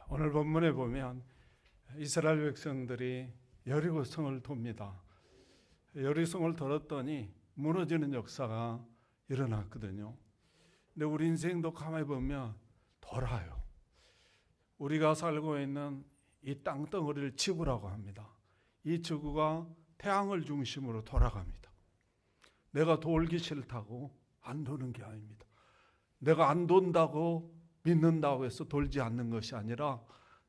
오늘 본문에 보면 이스라엘 백성들이 여리고 성을 돕니다. 여리고 성을 돌았더니 무너지는 역사가 일어났거든요. 근데 우리 인생도 가만히 보면 돌아요. 우리가 살고 있는 이 땅덩어리를 지구라고 합니다. 이 지구가 태양을 중심으로 돌아갑니다. 내가 돌기 싫다고 안 도는 게 아닙니다. 내가 안 돈다고 믿는다고 해서 돌지 않는 것이 아니라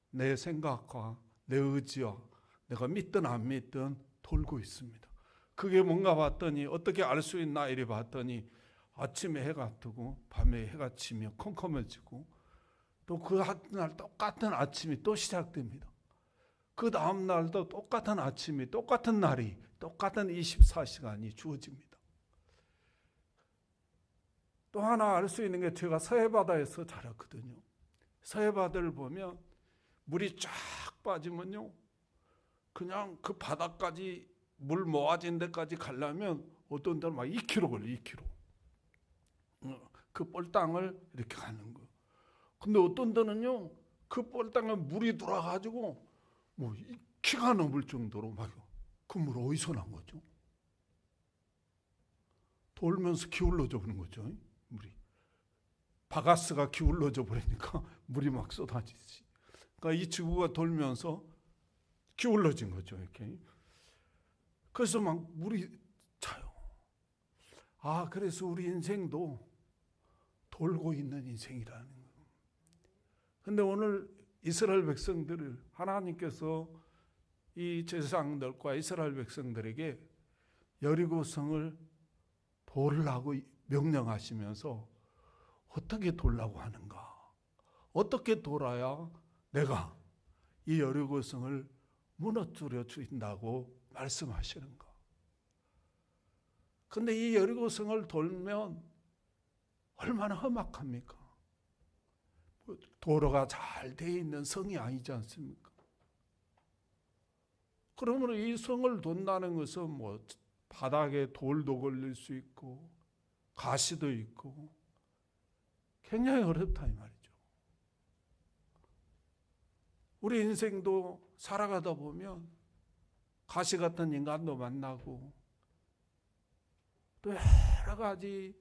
내 생각과 내 의지와 내가 믿든 안 믿든 돌고 있습니다. 그게 뭔가 봤더니 어떻게 알 수 있나 이래 봤더니 아침에 해가 뜨고 밤에 해가 지며 컴컴해지고 또 그 날 똑같은 아침이 또 시작됩니다. 그 다음 날도 똑같은 아침이 똑같은 날이 똑같은 24시간이 주어집니다. 또 하나 알 수 있는 게 제가 서해바다에서 자랐거든요. 서해바다를 보면 물이 쫙 빠지면요 그냥 그 바닥까지 물 모아진 데까지 가려면 어떤 데는 막 2km 걸려 2km. 그 뻘땅을 이렇게 가는 거예요. 근데 어떤 데는요 그 뻘땅에 물이 들어와가지고 뭐 키가 넘을 정도로 막 그 물 어디서 난 거죠? 돌면서 기울어져 버리는 거죠. 물이 바가스가 기울어져 버리니까 물이 막 쏟아지지. 그러니까 이 지구가 돌면서 기울어진 거죠. 이렇게. 그래서 막 물이 차요. 아, 그래서 우리 인생도 돌고 있는 인생이라는 거예요. 근데 오늘 이스라엘 백성들을 하나님께서 이 제사장들과 이스라엘 백성들에게 여리고 성을 돌라고 명령하시면서 어떻게 돌라고 하는가? 어떻게 돌아야 내가 이 여리고 성을 무너뜨려 주신다고 말씀하시는가? 근데 이 여리고 성을 돌면 얼마나 험악합니까? 도로가 잘 돼 있는 성이 아니지 않습니까? 그러므로 이 성을 돈다는 것은 뭐 바닥에 돌도 걸릴 수 있고 가시도 있고 굉장히 어렵다 이 말이죠. 우리 인생도 살아가다 보면 가시 같은 인간도 만나고 또 여러 가지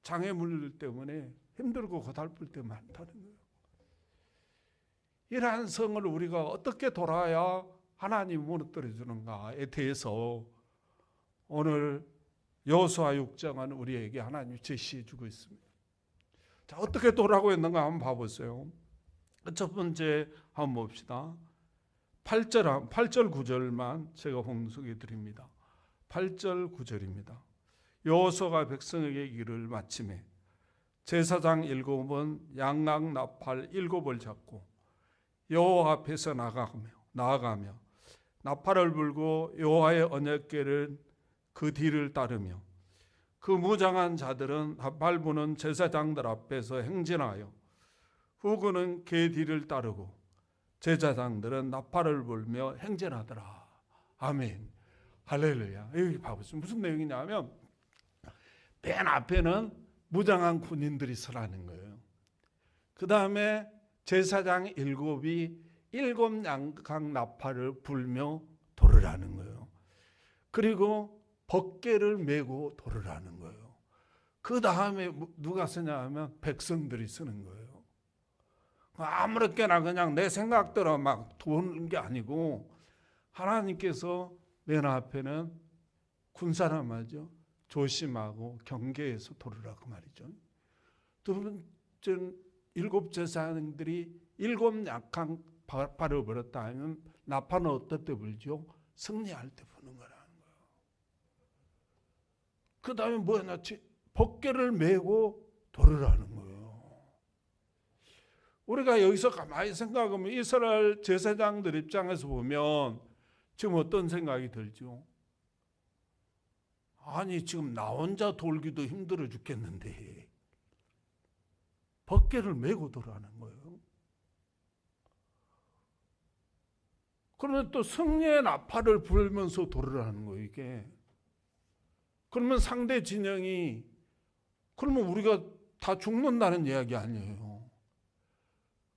장애물 때문에 힘들고 고달플 때 많다는 거예요. 이러한 성을 우리가 어떻게 돌아야 하나님이 무너뜨려 주는가에 대해서 오늘 여호수아 6장은 우리에게 하나님이 제시해 주고 있습니다. 자, 어떻게 돌아가고 있는가 한번 봐보세요. 첫 번째 한번 봅시다. 8절 9절만 제가 홍수해 드립니다. 8절 9절입니다. 여호수아가 백성에게 이르기를 마침에 제사장 7은 양락 나팔 7을 잡고 여호와 앞에서 나아가며 나팔을 불고 여호와의 언약궤를 그 뒤를 따르며 그 무장한 자들은 나팔 부는 제사장들 앞에서 행진하여 후군은 궤 뒤를 따르고 제사장들은 나팔을 불며 행진하더라. 아멘. 할렐루야. 여기 봐보세요. 무슨 내용이냐면 맨 앞에는 무장한 군인들이 서라는 거예요. 그 다음에 제사장 7이 7 양각 나팔을 불며 돌으라는 거예요. 그리고 법궤를 메고 돌으라는 거예요. 그 다음에 누가 쓰냐 하면 백성들이 쓰는 거예요. 아무렇게나 그냥 내 생각대로 막 도는 게 아니고 하나님께서 맨 앞에는 군사란 말이죠. 조심하고 경계해서 돌으라고 말이죠. 두 번째 7 제사장들이 7 약한 나팔을 불었다 하면 나팔은 어떨 때 불죠? 승리할 때 부는 거라는 거예요. 그 다음에 뭐냐? 법궤를 메고 돌으라는 거예요. 우리가 여기서 가만히 생각하면 이스라엘 제사장들 입장에서 보면 지금 어떤 생각이 들죠? 아니 지금 나 혼자 돌기도 힘들어 죽겠는데 법궤를 메고 돌아가는 거예요. 그러면 또 승리의 나팔을 불면서 돌으라는 거예요, 이게. 그러면 상대 진영이, 그러면 우리가 다 죽는다는 이야기 아니에요.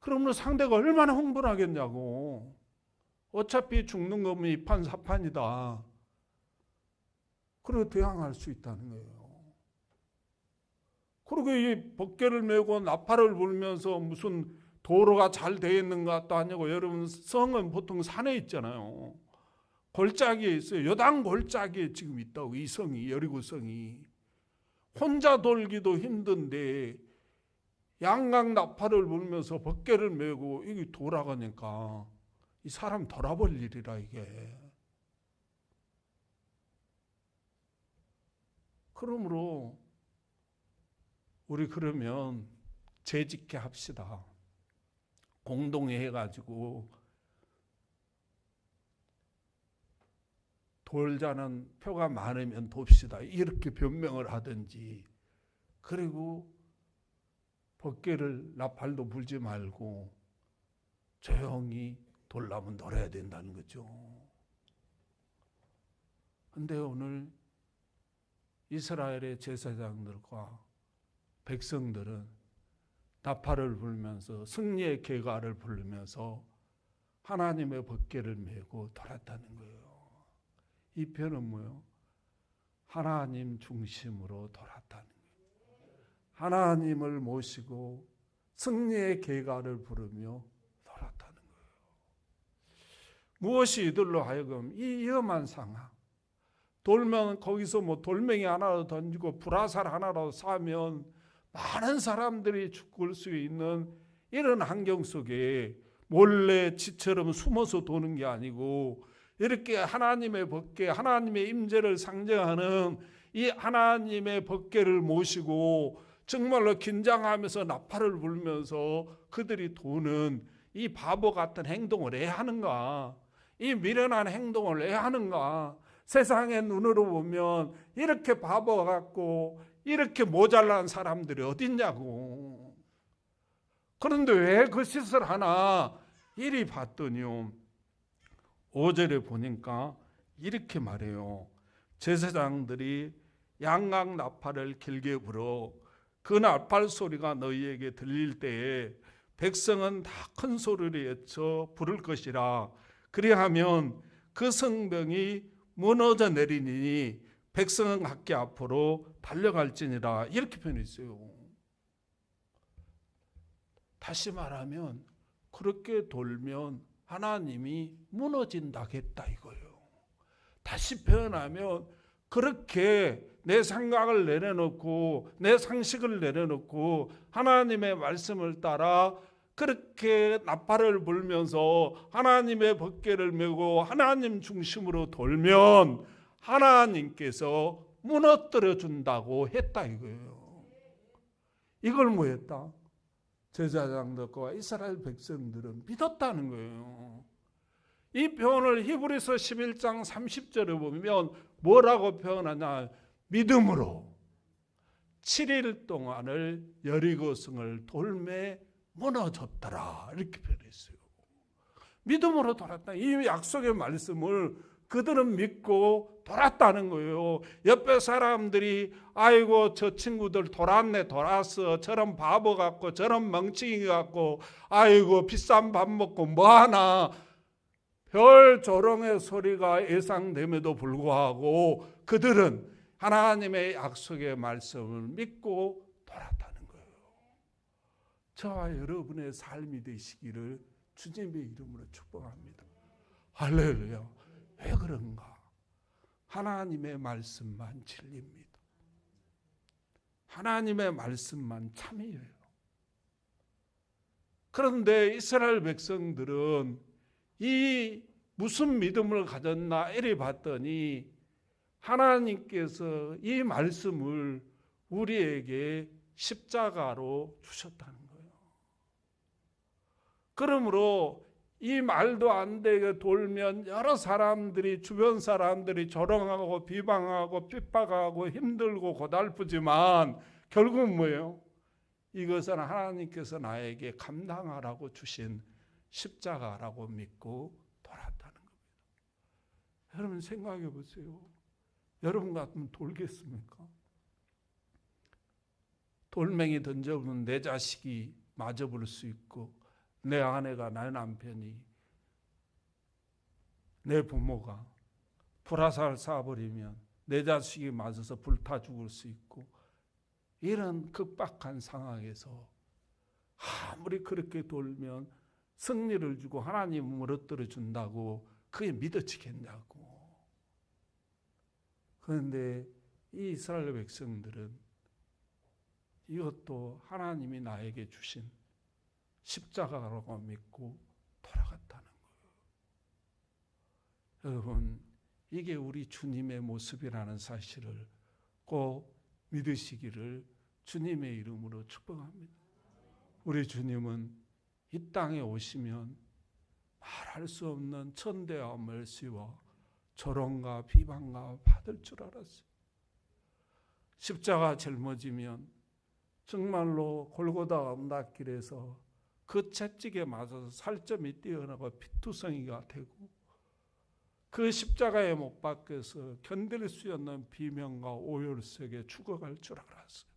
그러면 상대가 얼마나 흥분하겠냐고. 어차피 죽는 거면 이판사판이다. 그리고 대항할 수 있다는 거예요. 그리고 이 법궤를 메고 나팔을 불면서 무슨 도로가 잘 되어 있는 것도 아니고, 여러분 성은 보통 산에 있잖아요. 골짜기에 있어요. 요단 골짜기에 지금 있다고. 이 성이, 여리고성이. 혼자 돌기도 힘든데 양각 나팔을 불면서 법궤를 메고 이게 돌아가니까 이 사람 돌아볼 일이라 이게. 그러므로 우리 그러면 재짓게 합시다. 공동에 해가지고 돌자는 표가 많으면 돕시다. 이렇게 변명을 하든지, 그리고 법궤를 나팔도 불지 말고 조용히 돌라면 놀아야 된다는 거죠. 근데 오늘 이스라엘의 제사장들과 백성들은 나팔을 불면서 승리의 계가를 부르면서 하나님의 법궤를 메고 돌았다는 거예요. 이 표현은 뭐예요? 하나님 중심으로 돌았다는 거예요. 하나님을 모시고 승리의 계가를 부르며 돌았다는 거예요. 무엇이 이들로 하여금 이 위험한 상황, 돌면 거기서 뭐 돌멩이 하나라도 던지고 불화살 하나라도 쏴면 많은 사람들이 죽을 수 있는 이런 환경 속에 몰래 쥐처럼 숨어서 도는 게 아니고, 이렇게 하나님의 법궤, 하나님의 임재를 상징하는 이 하나님의 법궤를 모시고 정말로 긴장하면서 나팔을 불면서 그들이 도는 이 바보 같은 행동을 왜 하는가? 이 미련한 행동을 왜 하는가? 세상의 눈으로 보면 이렇게 바보 같고 이렇게 모자란 사람들이 어딨냐고. 그런데 왜 그 짓을 하나? 이리 봤더니요, 5절에 보니까 이렇게 말해요. 제사장들이 양각 나팔을 길게 불어 그 나팔 소리가 너희에게 들릴 때에 백성은 다 큰 소리를 외쳐 부를 것이라. 그리하면 그 성벽이 무너져 내리니 백성은 각기 앞으로 달려갈지니라. 이렇게 표현했어요. 다시 말하면 그렇게 돌면 하나님이 무너진다겠다 이거예요. 다시 표현하면 그렇게 내 생각을 내려놓고 내 상식을 내려놓고 하나님의 말씀을 따라 그렇게 나팔을 불면서 하나님의 법궤를 메고 하나님 중심으로 돌면 하나님께서 무너뜨려 준다고 했다 이거예요. 이걸 뭐 했다? 제사장들과 이스라엘 백성들은 믿었다는 거예요. 이 표현을 히브리서 11장 30절에 보면 뭐라고 표현하냐? 믿음으로 7일 동안을 여리고성을 돌매 무너졌더라 이렇게 표현했어요. 믿음으로 돌았다. 이 약속의 말씀을 그들은 믿고 돌았다는 거예요. 옆에 사람들이 아이고 저 친구들 돌았어. 저런 바보 같고 저런 멍청이 같고 아이고 비싼 밥 먹고 뭐하나, 별 조롱의 소리가 예상됨에도 불구하고 그들은 하나님의 약속의 말씀을 믿고 돌았다는 거예요. 저와 여러분의 삶이 되시기를 주님의 이름으로 축복합니다. 할렐루야. 왜 그런가? 하나님의 말씀만 진리입니다. 하나님의 말씀만 참이에요. 그런데 이스라엘 백성들은 이 무슨 믿음을 가졌나 이리 봤더니 하나님께서 이 말씀을 우리에게 십자가로 주셨다는 거예요. 그러므로 이 말도 안 되게 돌면 여러 사람들이, 주변 사람들이 조롱하고 비방하고 핍박하고 힘들고 고달프지만 결국은 뭐예요? 이것은 하나님께서 나에게 감당하라고 주신 십자가라고 믿고 돌았다는 겁니다. 여러분 생각해 보세요. 여러분 같으면 돌겠습니까? 돌멩이 던져보면 내 자식이 맞아볼 수 있고 내 아내가, 내 남편이, 내 부모가 불화살 쏴버리면 내 자식이 맞아서 불타 죽을 수 있고, 이런 급박한 상황에서 아무리 그렇게 돌면 승리를 주고 하나님 무너뜨려 준다고 그게 믿어지겠냐고. 그런데 이 이스라엘 백성들은 이것도 하나님이 나에게 주신 십자가라고 믿고 돌아갔다는 거예요. 여러분, 이게 우리 주님의 모습이라는 사실을 꼭 믿으시기를 주님의 이름으로 축복합니다. 우리 주님은 이 땅에 오시면 말할 수 없는 천대와 멸시와 조롱과 비방과 받을 줄 알았어요. 십자가 짊어지면 정말로 골고다 언덕길에서 그 채찍에 맞아서 살점이 뛰어나고 피투성이가 되고, 그 십자가에 못 박혀서 견딜 수 없는 비명과 오열 속에 죽어갈 줄 알았어요.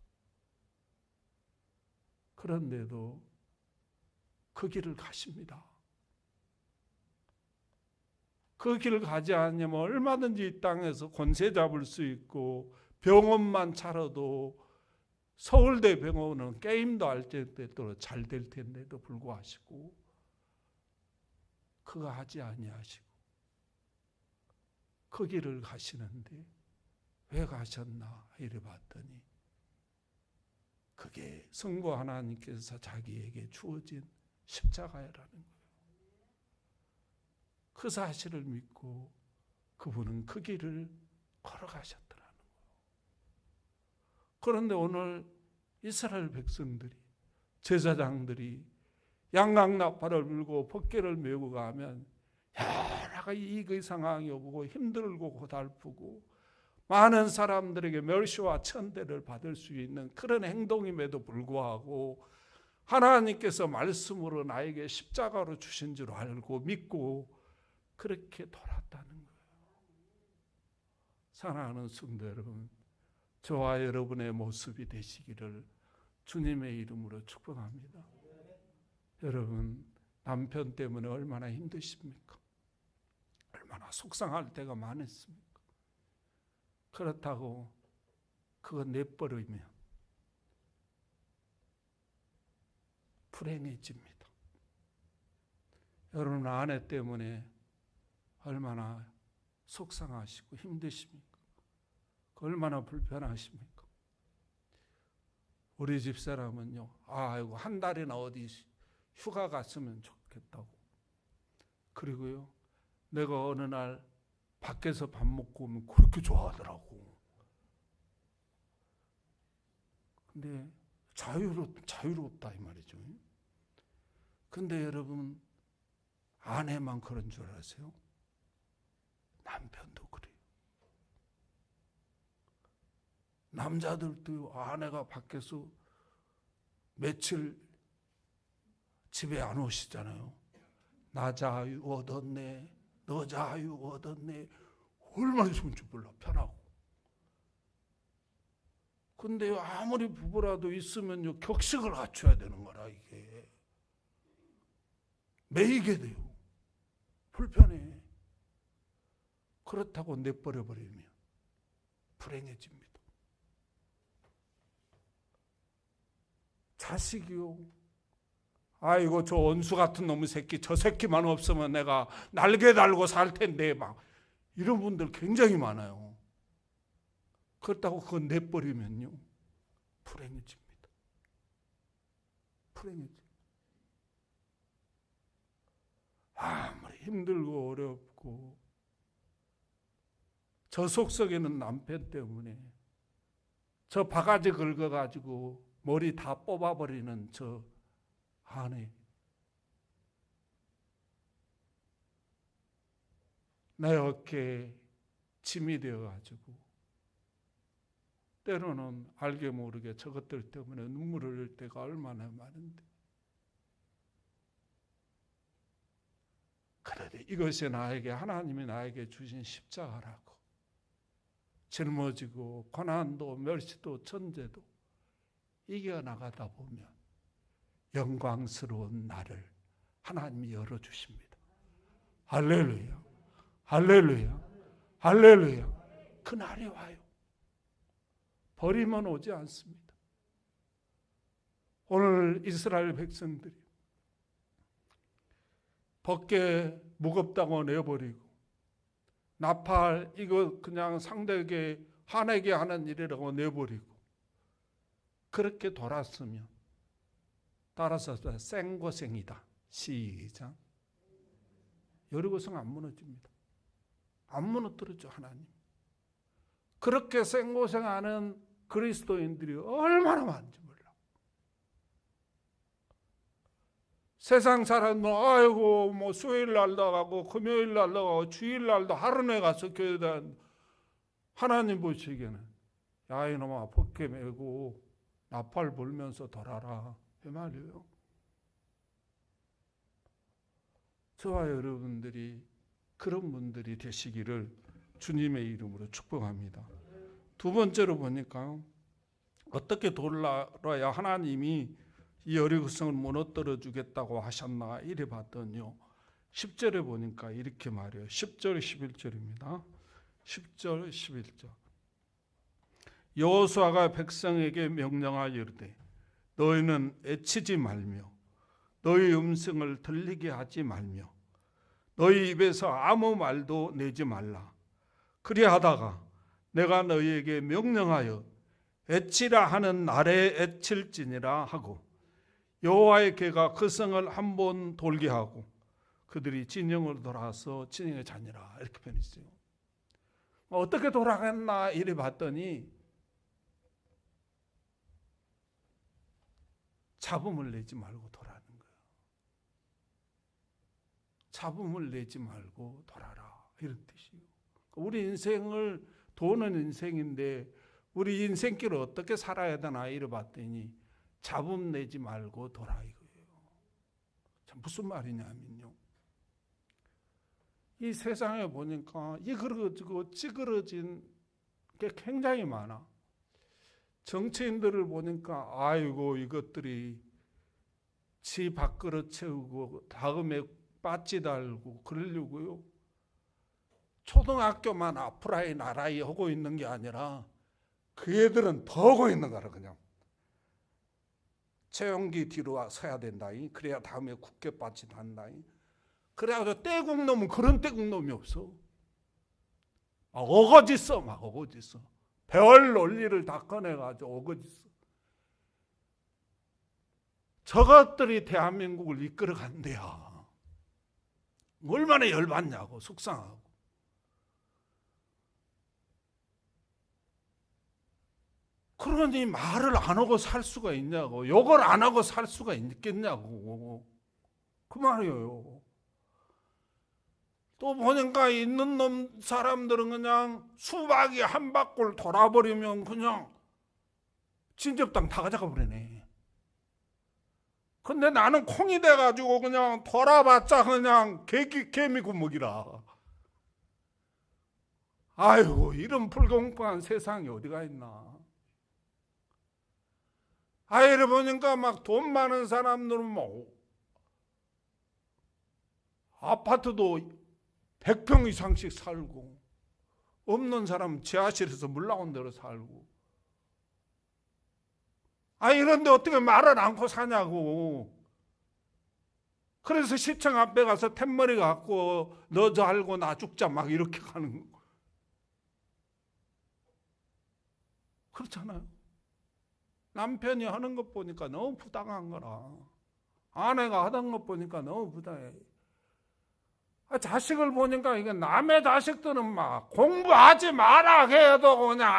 그런데도 그 길을 가십니다. 그 길을 가지 않으면 얼마든지 이 땅에서 권세 잡을 수 있고 병원만 차려도 서울대 병원은 게임도 할 때도 잘 될 텐데도 불구하시고 그거 하지 아니하시고 그 길을 가시는데 왜 가셨나 이래 봤더니 그게 성부 하나님께서 자기에게 주어진 십자가라는 거예요. 그 사실을 믿고 그분은 그 길을 걸어가셨더라는 거예요. 그런데 오늘 이스라엘 백성들이, 제사장들이 양강나팔을 불고 법궤를 메고 가면 여러 가지 이의 상황이 오고 힘들고 고달프고 많은 사람들에게 멸시와 천대를 받을 수 있는 그런 행동임에도 불구하고 하나님께서 말씀으로 나에게 십자가로 주신 줄 알고 믿고 그렇게 돌았다는 거예요. 사랑하는 성도 여러분, 저와 여러분의 모습이 되시기를 주님의 이름으로 축복합니다. 여러분, 남편 때문에 얼마나 힘드십니까? 얼마나 속상할 때가 많았습니까? 그렇다고 그거 내버리면 불행해집니다. 여러분 아내 때문에 얼마나 속상하시고 힘드십니까? 얼마나 불편하십니까? 우리 집사람은요, 아이고 한 달이나 어디 휴가 갔으면 좋겠다고. 그리고요, 내가 어느 날 밖에서 밥 먹고 오면 그렇게 좋아하더라고. 근데 자유롭다 이 말이죠. 근데 여러분, 아내만 그런 줄 아세요? 남편도 그래요. 남자들도 아내가 밖에서 며칠 집에 안 오시잖아요. 나 자유 얻었네, 너 자유 얻었네. 얼마나 좋은지 몰라, 편하고. 근데 아무리 부부라도 있으면요, 격식을 갖춰야 되는 거라, 이게. 매이게 돼요. 불편해. 그렇다고 내버려버리면 불행해집니다. 자식이요, 아이고 저 원수 같은 놈의 새끼, 저 새끼만 없으면 내가 날개 달고 살 텐데, 막 이런 분들 굉장히 많아요. 그렇다고 그거 내버리면요 불행해집니다. 불행해집니다. 아무리 힘들고 어렵고 저 속속에는 남편 때문에 저 바가지 긁어가지고 머리 다 뽑아버리는 저 아내, 내 어깨에 짐이 되어가지고 때로는 알게 모르게 저것들 때문에 눈물을 흘릴 때가 얼마나 많은데, 그런데 이것이 하나님이 나에게 주신 십자가라고 짊어지고 고난도 멸시도 천재도 이겨나가다 보면 영광스러운 나를 하나님이 열어주십니다. 할렐루야, 할렐루야, 할렐루야. 그날이 와요. 버리면 오지 않습니다. 오늘 이스라엘 백성들이 벗게 무겁다고 내버리고 나팔 이거 그냥 상대에게 화내게 하는 일이라고 내버리고 그렇게 돌았으면 따라서 생고생이다. 시작. 여리고성 안 무너집니다. 안 무너뜨렸죠, 하나님. 그렇게 생고생하는 그리스도인들이 얼마나 많은지 몰라. 세상 사람은 아이고 뭐 수요일 날 나가고 금요일 날 나가고 주일 날도 하루내 가서 교회 다니는 하나님 보시기에는 야 이놈아 벗게 메고 나팔 불면서 돌아라 그 말이에요. 저와 여러분들이 그런 분들이 되시기를 주님의 이름으로 축복합니다. 두 번째로 보니까 어떻게 돌아야 하나님이 이 여리고성을 무너뜨려 주겠다고 하셨나 이래 봤더니요. 10절에 보니까 이렇게 말해요. 10절 11절입니다. 10절 11절. 여호수아가 백성에게 명령하여 이르되 너희는 애치지 말며 너희 음성을 들리게 하지 말며 너희 입에서 아무 말도 내지 말라. 그리하다가 내가 너희에게 명령하여 애치라 하는 날에 애칠지니라 하고 여호와의 개가 그 성을 한 번 돌게 하고 그들이 진영으로 돌아서 진영에 자니라 이렇게 표현했어요. 어떻게 돌아갔나 이래 봤더니 잡음을 내지 말고 돌아는 거예요. 잡음을 내지 말고 돌아라 이런 뜻이에요. 우리 인생을 도는 인생인데 우리 인생길을 어떻게 살아야 되나 이래 봤더니 잡음 내지 말고 돌아 이거예요. 참 무슨 말이냐면요. 이 세상에 보니까 이그러지고 찌그러진 게 굉장히 많아. 정치인들을 보니까 아이고 이것들이 지 밥그릇 채우고 다음에 빠찌 달고 그러려고요. 초등학교만 앞으라이 나라이 하고 있는 게 아니라 그 애들은 더 하고 있는 거라 그냥. 채용기 뒤로 서야 된다. 그래야 다음에 국회 빠찌 단다. 그래가지고 떼국놈은 그런 떼국놈이 없어. 어거지 써, 막 어거지 써. 별 논리를 다 꺼내가지고 어거지 써. 저것들이 대한민국을 이끌어간대야. 얼마나 열받냐고 속상하고. 그러니 말을 안 하고 살 수가 있냐고. 욕을 안 하고 살 수가 있겠냐고. 그 말이에요. 또 보니까 있는 놈 사람들은 그냥 수박이 한 바퀴 돌아버리면 그냥 진접당 다 가져가 버리네. 근데 나는 콩이 돼가지고 그냥 돌아봤자 그냥 개미 구멍이라. 아이고 이런 불공평한 세상이 어디가 있나. 아이를 보니까 막 돈 많은 사람들은 뭐 아파트도 100평 이상씩 살고 없는 사람은 지하실에서 물 나온 대로 살고. 아 이런데 어떻게 말을 않고 사냐고. 그래서 시청 앞에 가서 툇머리 갖고 너 저 알고 나 죽자 막 이렇게 가는 거. 그렇잖아요. 남편이 하는 것 보니까 너무 부당한 거라. 아내가 하던 것 보니까 너무 부당해. 자식을 보니까 이게 남의 자식들은 막 공부하지 마라 해도 그냥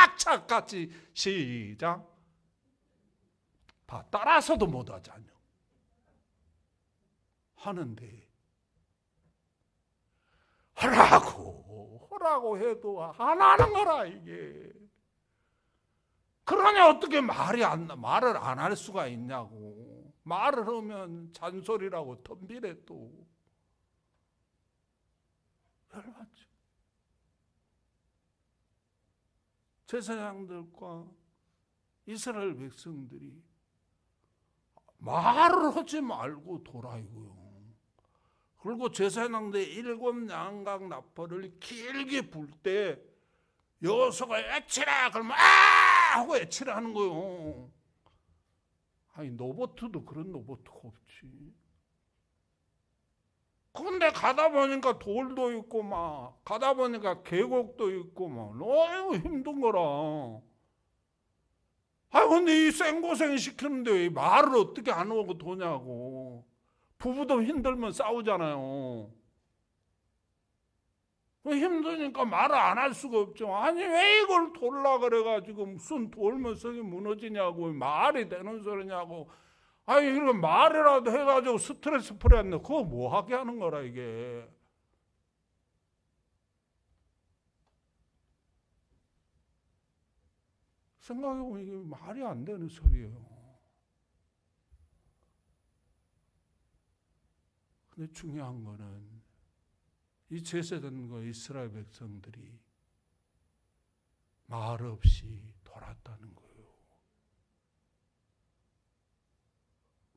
악착같이 시작. 따라서도 못하잖아요. 하는데 하라고 해도 안 하는 거라 이게. 그러니 어떻게 말을 안 할 수가 있냐고. 말을 하면 잔소리라고 덤비래 또. 열받죠. 제사장들과 이스라엘 백성들이 말을 하지 말고 돌아이고요. 그리고 제사장대 7 양각 나팔을 길게 불 때 여호수아가 외치라 그러면 아 하고 외치라 하는 거예요. 아니 노보트도 그런 노보트가 없지. 근데 가다 보니까 돌도 있고 막 가다 보니까 계곡도 있고 막 너무 힘든 거라. 아 근데 이 생고생 시키는데 왜 말을 어떻게 안 하고 도냐고. 부부도 힘들면 싸우잖아요. 힘드니까 말을 안 할 수가 없죠. 아니 왜 이걸 돌라 그래가지고 무슨 돌면석이 무너지냐고 말이 되는 소리냐고. 아니 이런 말이라도 해가지고 스트레스 풀었네. 그거 뭐 하게 하는 거라 이게. 생각해보면 이게 말이 안 되는 소리예요. 근데 중요한 거는 이 제사장과 이스라엘 백성들이 말 없이 돌았다는 거예요.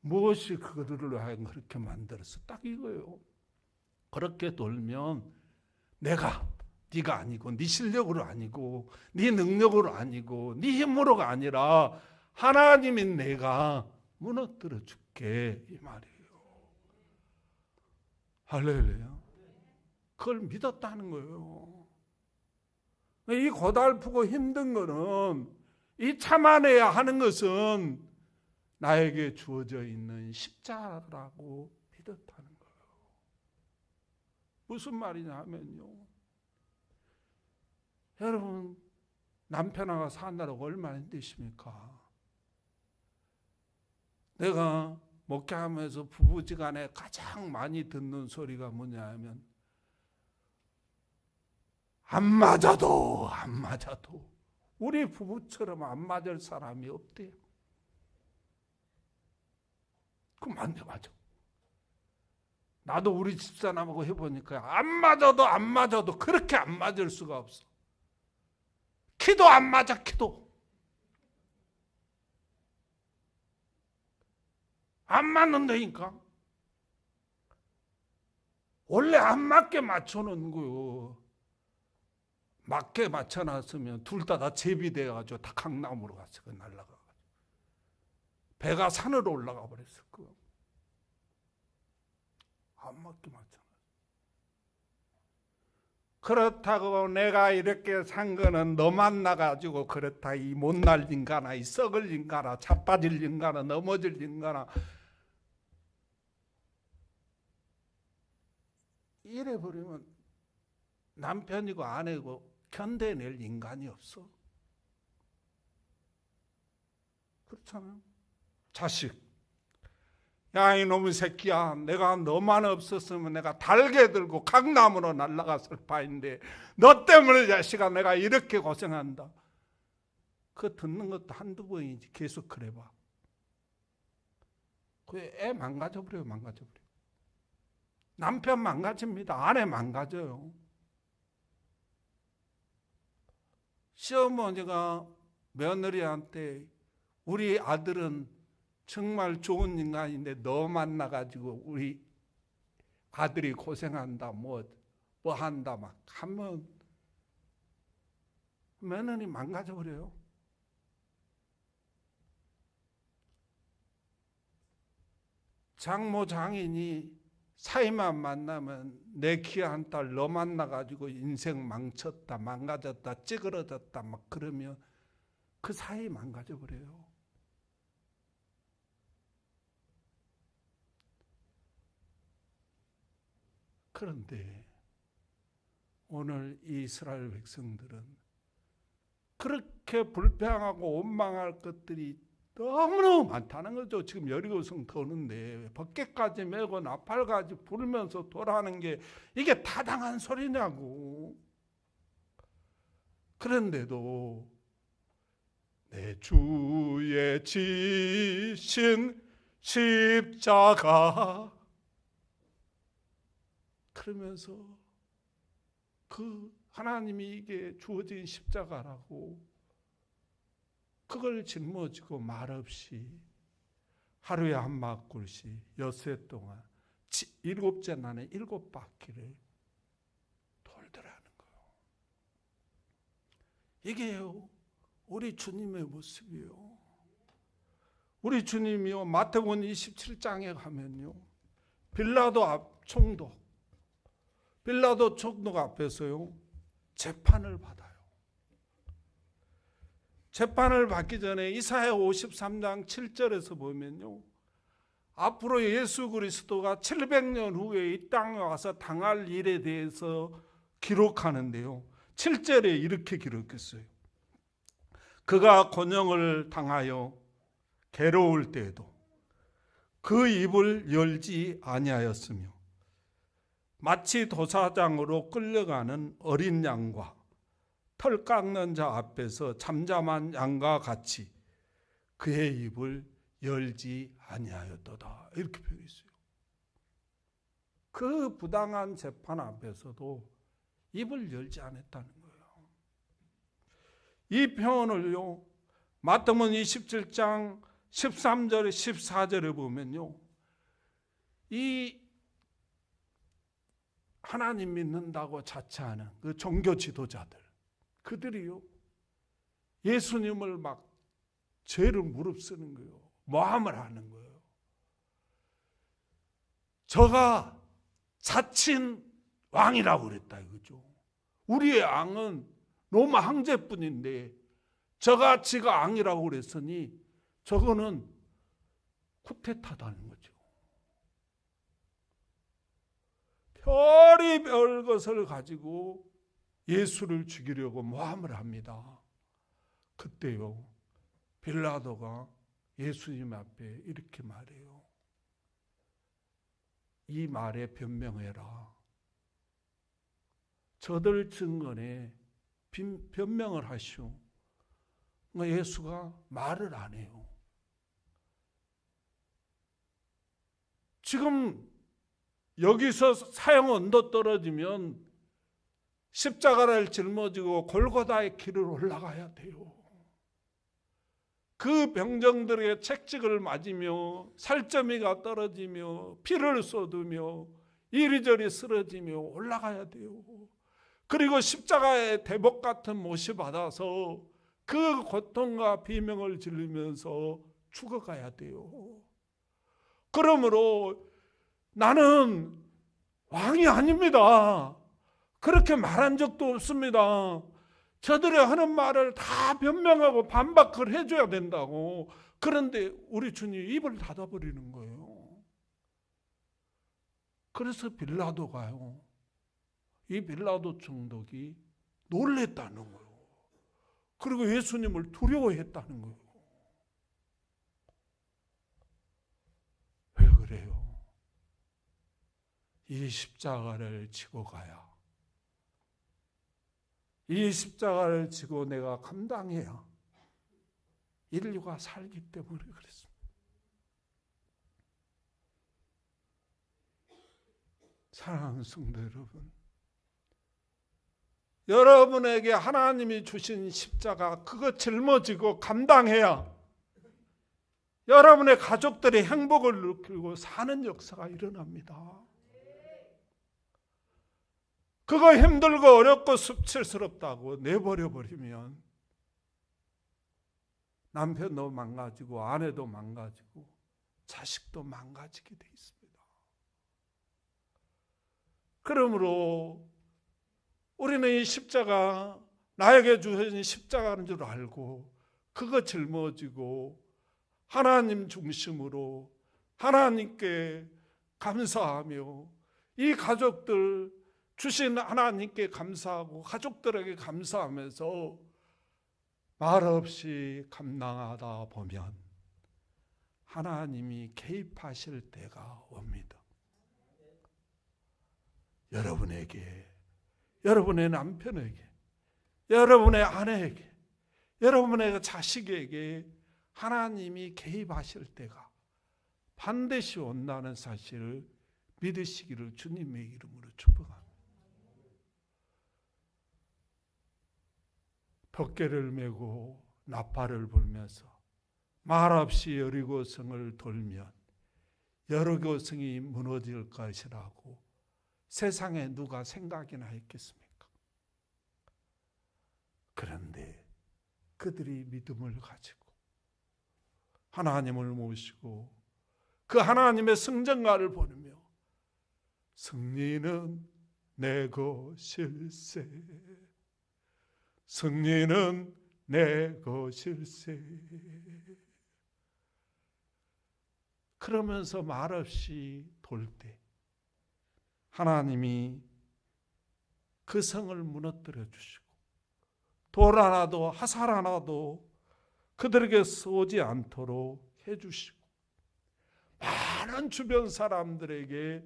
무엇이 그들을 하여금 그렇게 만들어서 딱 이거예요. 그렇게 돌면 내가 네가 아니고 네 실력으로 아니고 네 능력으로 아니고 네 힘으로가 아니라 하나님인 내가 무너뜨려 줄게 이 말이에요. 할렐루야. 그걸 믿었다는 거예요. 이 고달프고 힘든 거는 이 참아내야 하는 것은 나에게 주어져 있는 십자가라고 믿었다는 거예요. 무슨 말이냐 하면요. 여러분 남편하고 사느라고 얼마나 힘드십니까? 내가 목회하면서 부부지간에 가장 많이 듣는 소리가 뭐냐 하면 안 맞아도 우리 부부처럼 안 맞을 사람이 없대요. 그럼 안 돼, 맞아. 나도 우리 집사람하고 해보니까 안 맞아도 그렇게 안 맞을 수가 없어. 키도 안 맞아, 키도. 안 맞는다니까. 원래 안 맞게 맞춰놓은 거요. 맞게 맞춰놨으면 둘 다 제비돼가지고 다 강남으로 갔어. 날라가가지고. 배가 산으로 올라가 버렸어. 안 맞게 맞춰놨어. 그렇다고 내가 이렇게 산 거는 너 만나가지고 그렇다. 이 못날 인간아, 이 썩을 인간아, 자빠질 인간아, 넘어질 인간아. 이래버리면 남편이고 아내고 견뎌낼 인간이 없어. 그렇잖아요. 자식. 야 이놈의 새끼야, 내가 너만 없었으면 내가 달게 들고 강남으로 날아갔을 바인데 너 때문에 자식아 내가 이렇게 고생한다. 그거 듣는 것도 한두 번이지. 계속 그래봐. 그 애 망가져버려요. 남편 망가집니다. 아내 망가져요. 시어머니가 며느리한테 우리 아들은 정말 좋은 인간인데 너 만나가지고 우리 아들이 고생한다 뭐 한다 막 하면 며느리 망가져버려요. 장모 장인이 사이만 만나면 내 귀한 딸 너 만나가지고 인생 망쳤다 망가졌다 찌그러졌다 막 그러면 그 사이 망가져버려요. 그런데 오늘 이스라엘 백성들은 그렇게 불평하고 원망할 것들이 너무너무 많다는 거죠. 지금 여리고성 도는데 벗개까지 메고 나팔까지 불면서 돌아가는 게 이게 타당한 소리냐고. 그런데도 내 주의 지신 십자가 그러면서 그 하나님이 이게 주어진 십자가라고 그걸 짊어지고 말없이 하루에 한 바퀴씩 엿새 동안 7째 날에 7바퀴를 돌더라는 거예요. 이게요, 우리 주님의 모습이요. 우리 주님이요, 마태복음 27장에 가면요, 빌라도 총독 앞에서요 재판을 받아요. 재판을 받기 전에 이사야 53장 7절에서 보면요, 앞으로 예수 그리스도가 700년 후에 이 땅에 와서 당할 일에 대해서 기록하는데요, 7절에 이렇게 기록했어요. 그가 곤형을 당하여 괴로울 때에도 그 입을 열지 아니하였으며 마치 도사장으로 끌려가는 어린 양과 털 깎는 자 앞에서 잠잠한 양과 같이 그의 입을 열지 아니하였도다. 이렇게 표현했어요. 그 부당한 재판 앞에서도 입을 열지 않았다는 거예요. 이 표현을요, 마태복음 27장 13절 14절에 보면요, 이 하나님 믿는다고 자처하는 그 종교 지도자들, 그들이요 예수님을 막 죄를 무릅쓰는 거예요. 모함을 하는 거예요. 저가 자칭 왕이라고 그랬다 이거죠. 우리의 왕은 로마 황제뿐인데 저가 지가 왕이라고 그랬으니 저거는 쿠데타다는 거죠. 별의별 것을 가지고 예수를 죽이려고 모함을 합니다. 그때요, 빌라도가 예수님 앞에 이렇게 말해요. 이 말에 변명해라. 저들 증언에 변명을 하시오. 예수가 말을 안 해요. 지금 여기서 사형 언도 떨어지면 십자가를 짊어지고 골고다의 길을 올라가야 돼요. 그 병정들의 채찍을 맞으며 살점이가 떨어지며 피를 쏟으며 이리저리 쓰러지며 올라가야 돼요. 그리고 십자가의 대복 같은 못이 받아서 그 고통과 비명을 지르면서 죽어가야 돼요. 그러므로 나는 왕이 아닙니다. 그렇게 말한 적도 없습니다. 저들이 하는 말을 다 변명하고 반박을 해줘야 된다고. 그런데 우리 주님 입을 닫아버리는 거예요. 그래서 빌라도가요, 이 빌라도 총독이 놀랬다는 거예요. 그리고 예수님을 두려워했다는 거예요. 왜 그래요? 이 십자가를 지고 가야, 이 십자가를 지고 내가 감당해야 인류가 살기 때문에 그랬습니다. 사랑하는 성도 여러분, 여러분에게 하나님이 주신 십자가 그거 짊어지고 감당해야 여러분의 가족들의 행복을 느끼고 사는 역사가 일어납니다. 그거 힘들고 어렵고 수치스럽다고 내버려버리면 남편도 망가지고 아내도 망가지고 자식도 망가지게 돼 있습니다. 그러므로 우리는 이 십자가, 나에게 주신 십자가인 줄 알고 그거 짊어지고 하나님 중심으로 하나님께 감사하며 이 가족들 주신 하나님께 감사하고 가족들에게 감사하면서 말없이 감당하다 보면 하나님이 개입하실 때가 옵니다. 여러분에게, 여러분의 남편에게, 여러분의 아내에게, 여러분의 자식에게 하나님이 개입하실 때가 반드시 온다는 사실을 믿으시기를 주님의 이름으로 축복합니다. 덮개를 메고 나팔을 불면서 말없이 여리고성을 돌면 여리고성이 무너질 것이라고 세상에 누가 생각이나 했겠습니까? 그런데 그들이 믿음을 가지고 하나님을 모시고 그 하나님의 성전가를 보내며 승리는 내 것일세, 승리는 내 것일세. 그러면서 말없이 돌 때 하나님이 그 성을 무너뜨려 주시고 돌 하나도 화살 하나도 그들에게 쏘지 않도록 해주시고 많은 주변 사람들에게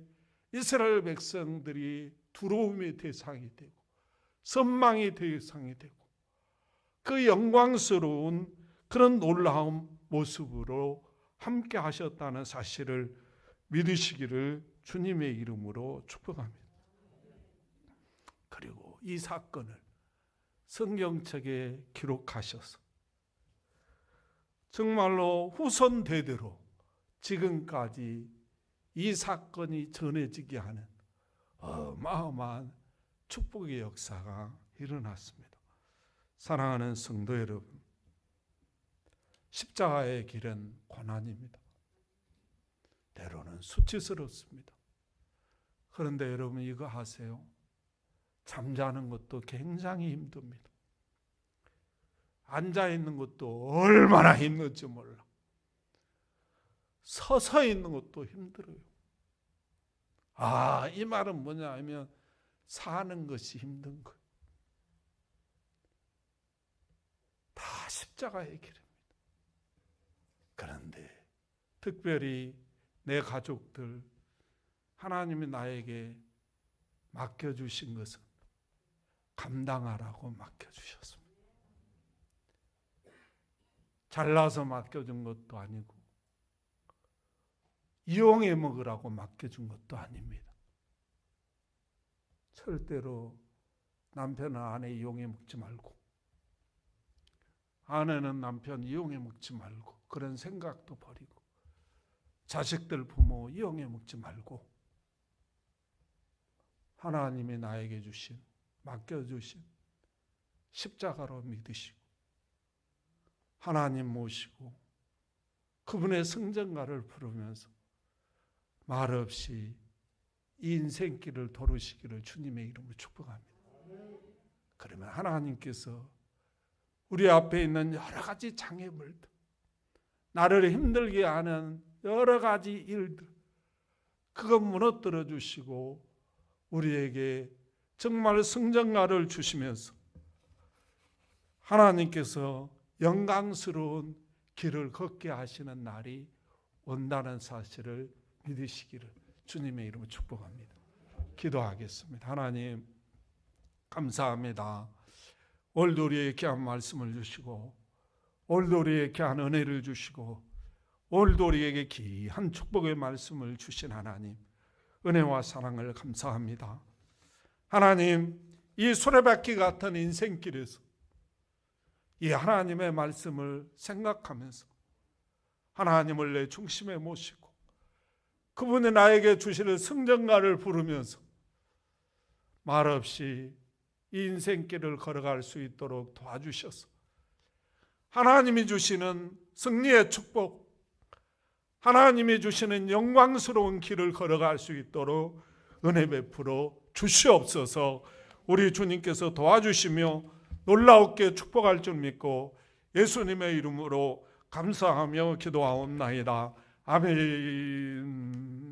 이스라엘 백성들이 두려움의 대상이 되고 선망의 대상이 되고 그 영광스러운 그런 놀라운 모습으로 함께 하셨다는 사실을 믿으시기를 주님의 이름으로 축복합니다. 그리고 이 사건을 성경책에 기록하셔서 정말로 후손 대대로 지금까지 이 사건이 전해지게 하는 어마어마한 축복의 역사가 일어났습니다. 사랑하는 성도 여러분, 십자가의 길은 고난입니다. 때로는 수치스럽습니다. 그런데 여러분 이거 아세요? 잠자는 것도 굉장히 힘듭니다. 앉아있는 것도 얼마나 힘든지 몰라. 서서 있는 것도 힘들어요. 이 말은 뭐냐 하면 사는 것이 힘든 거예요. 다 십자가의 길입니다. 그런데 특별히 내 가족들 하나님이 나에게 맡겨주신 것은 감당하라고 맡겨주셨습니다. 잘나서 맡겨준 것도 아니고 이용해 먹으라고 맡겨준 것도 아닙니다. 절대로 남편은 아내 이용해 먹지 말고 아내는 남편 이용해 먹지 말고 그런 생각도 버리고 자식들 부모 이용해 먹지 말고 하나님이 나에게 주신 맡겨주신 십자가로 믿으시고 하나님 모시고 그분의 성전가를 부르면서 말없이 이 인생길을 도르시기를 주님의 이름으로 축복합니다. 그러면 하나님께서 우리 앞에 있는 여러 가지 장애물들, 나를 힘들게 하는 여러 가지 일들, 그것 무너뜨려 주시고 우리에게 정말 성전가를 주시면서 하나님께서 영광스러운 길을 걷게 하시는 날이 온다는 사실을 믿으시기를 주님의 이름으로 축복합니다. 기도하겠습니다. 하나님 감사합니다. 오늘도 우리에게 귀한 말씀을 주시고 오늘도 우리에게 귀한 은혜를 주시고 오늘도 우리에게 귀한 축복의 말씀을 주신 하나님 은혜와 사랑을 감사합니다. 하나님 이 수레바퀴 같은 인생길에서 이 하나님의 말씀을 생각하면서 하나님을 내 중심에 모시고 그분이 나에게 주시는 성전가를 부르면서 말없이 이 인생길을 걸어갈 수 있도록 도와주셔서 하나님이 주시는 승리의 축복, 하나님이 주시는 영광스러운 길을 걸어갈 수 있도록 은혜 베풀어 주시옵소서. 우리 주님께서 도와주시며 놀라웠게 축복할 줄 믿고 예수님의 이름으로 감사하며 기도하옵나이다. 아멘.